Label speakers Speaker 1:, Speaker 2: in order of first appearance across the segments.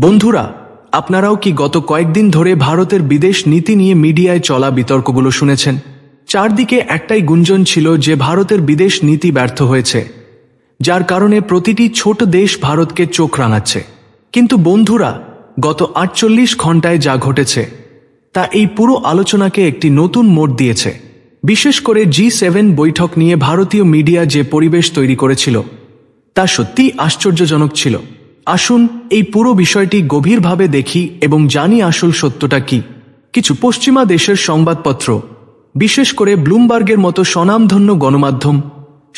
Speaker 1: বন্ধুরা, আপনারাও কি গত কয়েকদিন ধরে ভারতের বিদেশ নীতি নিয়ে মিডিয়ায় চলা বিতর্কগুলো শুনেছেন? চারদিকে একটাই গুঞ্জন ছিল যে ভারতের বিদেশ নীতি ব্যর্থ হয়েছে, যার কারণে প্রতিটি ছোট দেশ ভারতকে চোখ রাঙাচ্ছে। কিন্তু বন্ধুরা, গত 48 ঘন্টায় যা ঘটেছে তা এই পুরো আলোচনাকে একটি নতুন মোড় দিয়েছে। বিশেষ করে G7 বৈঠক নিয়ে ভারতীয় মিডিয়া যে পরিবেশ তৈরি করেছিল তা সত্যিই আশ্চর্যজনক ছিল। আসুন এই পুরো বিষয়টি গভীরভাবে দেখি এবং জানি আসল সত্যটা কি। কিছু পশ্চিমা দেশের সংবাদপত্র, বিশেষ করে ব্লুমবার্গের মতো স্বনামধন্য গণমাধ্যম,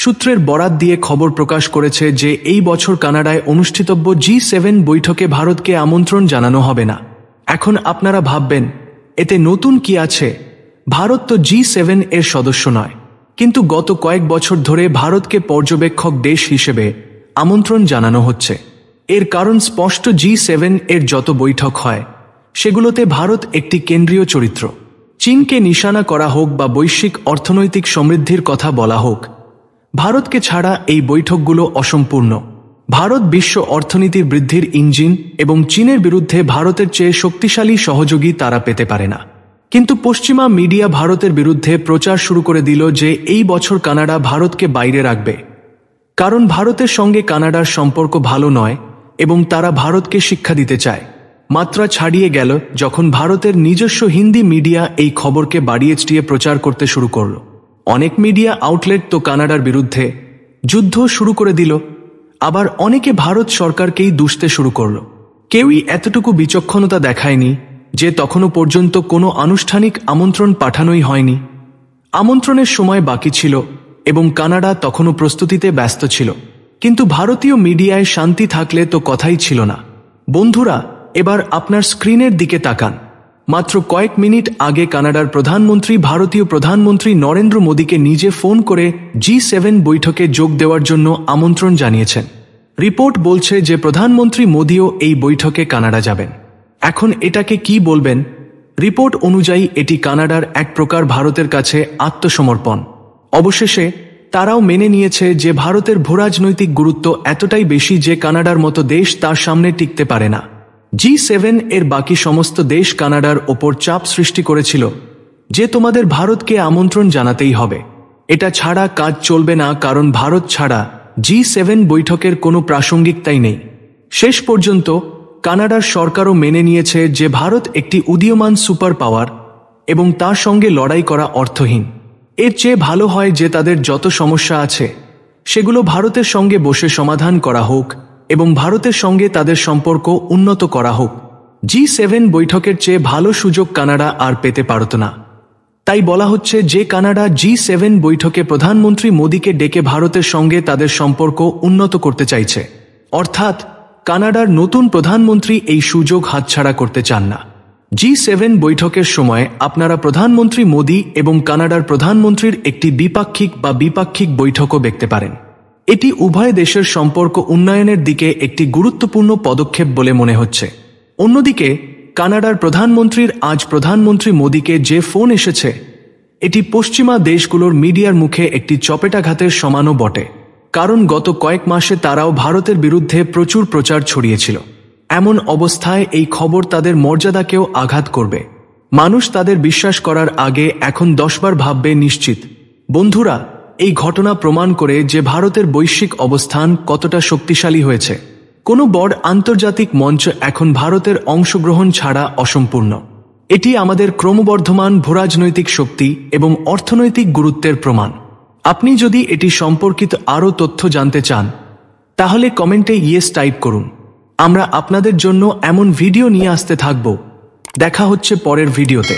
Speaker 1: সূত্রের বরাত দিয়ে খবর প্রকাশ করেছে যে এই বছর কানাডায় অনুষ্ঠিতব্য G7 বৈঠকে ভারতকে আমন্ত্রণ জানানো হবে না। এখন আপনারা ভাববেন, এতে নতুন কি আছে? ভারত তো G7 এর সদস্য নয়, কিন্তু গত কয়েক বছর ধরে ভারতকে পর্যবেক্ষক দেশ হিসেবে আমন্ত্রণ জানানো হচ্ছে। এর কারণ স্পষ্ট। G7 এর যত বৈঠক হয় সেগুলোতে ভারত একটি কেন্দ্রীয় চরিত্র। চীনকে নিশানা করা হোক বা বৈশ্বিক অর্থনৈতিক সমৃদ্ধির কথা বলা হোক, ভারতকে ছাড়া এই বৈঠকগুলো অসম্পূর্ণ। ভারত বিশ্ব অর্থনীতির বৃদ্ধির ইঞ্জিন এবং চীনের বিরুদ্ধে ভারতের চেয়ে শক্তিশালী সহযোগী তারা পেতে পারে না। কিন্তু পশ্চিমা মিডিয়া ভারতের বিরুদ্ধে প্রচার শুরু করে দিল যে এই বছর কানাডা ভারতকে বাইরে রাখবে, কারণ ভারতের সঙ্গে কানাডার সম্পর্ক ভালো নয় এবং তারা ভারতকে শিক্ষা দিতে চায়। মাত্রা ছাড়িয়ে গেল যখন ভারতের নিজস্ব হিন্দি মিডিয়া এই খবরকে বাড়িয়ে চড়িয়ে প্রচার করতে শুরু করল। অনেক মিডিয়া আউটলেট তো কানাডার বিরুদ্ধে যুদ্ধ শুরু করে দিল, আবার অনেকে ভারত সরকারকেই দুষতে শুরু করল। কেউই এতটুকু বিচক্ষণতা দেখায়নি যে তখনও পর্যন্ত কোনো আনুষ্ঠানিক আমন্ত্রণ পাঠানোই হয়নি। আমন্ত্রণের সময় বাকি ছিল এবং কানাডা তখনও প্রস্তুতিতে ব্যস্ত ছিল। কিন্তু ভারতীয় মিডিয়ায় শান্তি থাকলে তো কথাই ছিল না। বন্ধুরা, এবার আপনার স্ক্রিনের দিকে তাকান। মাত্র কয়েক মিনিট আগে কানাডার প্রধানমন্ত্রী ভারতীয় প্রধানমন্ত্রী নরেন্দ্র মোদীকে নিজে ফোন করে G7 বৈঠকে যোগ দেওয়ার জন্য আমন্ত্রণ জানিয়েছেন। রিপোর্ট বলছে যে প্রধানমন্ত্রী মোদীও এই বৈঠকে কানাডা যাবেন। এখন এটাকে কি বলবেন? রিপোর্ট অনুযায়ী এটি কানাডার এক প্রকার ভারতের কাছে আত্মসমর্পণ। অবশেষে তারাও মেনে নিয়েছে যে ভারতের ভূরাজনৈতিক গুরুত্ব এতটাই বেশি যে কানাডার মতো দেশ তার সামনে টিকতে পারে না। G7 এর বাকি সমস্ত দেশ কানাডার ওপর চাপ সৃষ্টি করেছিল যে তোমাদের ভারতকে আমন্ত্রণ জানাতেই হবে, এটা ছাড়া কাজ চলবে না, কারণ ভারত ছাড়া G7 বৈঠকের কোনো প্রাসঙ্গিকতাই নেই। শেষ পর্যন্ত কানাডার সরকারও মেনে নিয়েছে যে ভারত একটি উদীয়মান সুপার পাওয়ার এবং তার সঙ্গে লড়াই করা অর্থহীন। এর চেয়ে ভালো হয় যে তাদের যত সমস্যা আছে সেগুলো ভারতের সঙ্গে বসে সমাধান করা হোক এবং ভারতের সঙ্গে তাদের সম্পর্ক উন্নত করা হোক। G7 বৈঠকের চেয়ে ভালো সুযোগ কানাডা আর পেতে পারত না। তাই বলা হচ্ছে যে কানাডা G7 বৈঠকে প্রধানমন্ত্রী মোদীকে ডেকে ভারতের সঙ্গে তাদের সম্পর্ক উন্নত করতে চাইছে। অর্থাৎ কানাডার নতুন প্রধানমন্ত্রী এই সুযোগ হাতছাড়া করতে চান না। G7 বৈঠকের সময় আপনারা প্রধানমন্ত্রী মোদী এবং কানাডার প্রধানমন্ত্রীর একটি দ্বিপাক্ষিক বৈঠকও দেখতে পারেন। এটি উভয় দেশের সম্পর্ক উন্নয়নের দিকে একটি গুরুত্বপূর্ণ পদক্ষেপ বলে মনে হচ্ছে। অন্যদিকে কানাডার প্রধানমন্ত্রীর আজ প্রধানমন্ত্রী মোদীকে যে ফোন এসেছে, এটি পশ্চিমা দেশগুলোর মিডিয়ার মুখে একটি চপেটাঘাতের সমানও বটে, কারণ গত কয়েক মাসে তারাও ভারতের বিরুদ্ধে প্রচুর প্রচার ছড়িয়েছিল। এমন অবস্থায় এই খবর তাদের মর্যাদাকেও আঘাত করবে। মানুষ তাদের বিশ্বাস করার আগে এখন 10 বার ভাববে নিশ্চিত। বন্ধুরা, এই ঘটনা প্রমাণ করে যে ভারতের বৈশ্বিক অবস্থান কতটা শক্তিশালী হয়েছে। কোনো বড় আন্তর্জাতিক মঞ্চ এখন ভারতের অংশগ্রহণ ছাড়া অসম্পূর্ণ। এটি আমাদের ক্রমবর্ধমান ভূরাজনৈতিক শক্তি এবং অর্থনৈতিক গুরুত্বের প্রমাণ। আপনি যদি এটি সম্পর্কিত আরও তথ্য জানতে চান তাহলে কমেন্টে ইয়েস টাইপ করুন। আমরা আপনাদের জন্য এমন ভিডিও নিয়ে আসতে থাকব। দেখা হচ্ছে পরের ভিডিওতে।